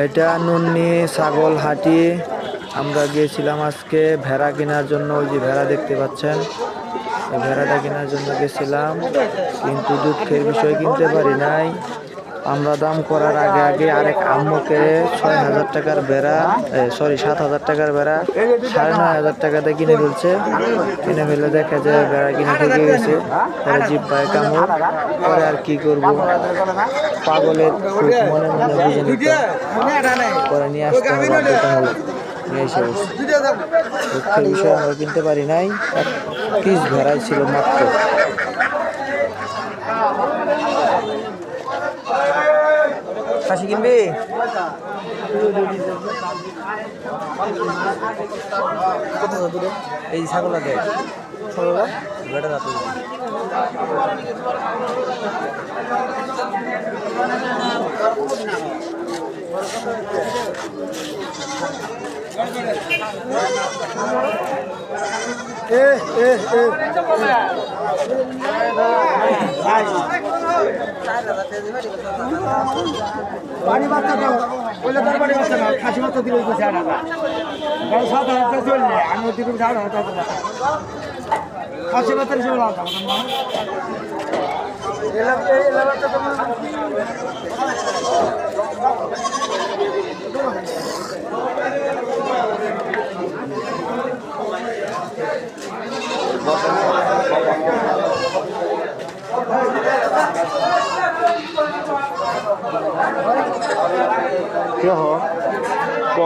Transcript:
এটা নুন্নি ছাগল হাটি। আমরা গিয়েছিলাম আজকে ভেড়া কেনার জন্য। ওই যে ভেড়া দেখতে পাচ্ছেন, এই ভেড়াটা কেনার জন্য গেছিলাম, কিন্তু দুঃখের বিষয় কিনতে পারি নাই। আমরা দাম করার আগে আগে আরেক আম্মুকে 6,000 টাকার ভেড়া, 7,000 টাকার ভেড়া 9,500 টাকাতে কিনে ফেলছে। কিনে ফেলে দেখে যে ভেড়া কিনে ঠকে গেছে। পরে জিব্বায় কামড়। পরে আর কি করব, পাগলের সুখ মনে মনে বুঝে নিত। পরে নিয়ে আসতে হলো বাধ্যতামূলক, নিয়ে এসে বসে। দুঃখের বিষয় আমরা কিনতে পারি নাই, এক পিস ভেড়াই ছিল মাত্র। খাসি কিনবি? এই ছাগলটা দেখ, ছাগলটা বেটা রাতে বাড়ি বাচ্চা দাও, বললে তার বাড়ি বাচ্চা না, খাসি বাচ্চা দিলে 7,000 টাকা। 7,000 টাকা চললে আমি দিকে 8,000 টাকা খাসি বাচ্চা হিসেবে লাভ হবে না। क्या हो को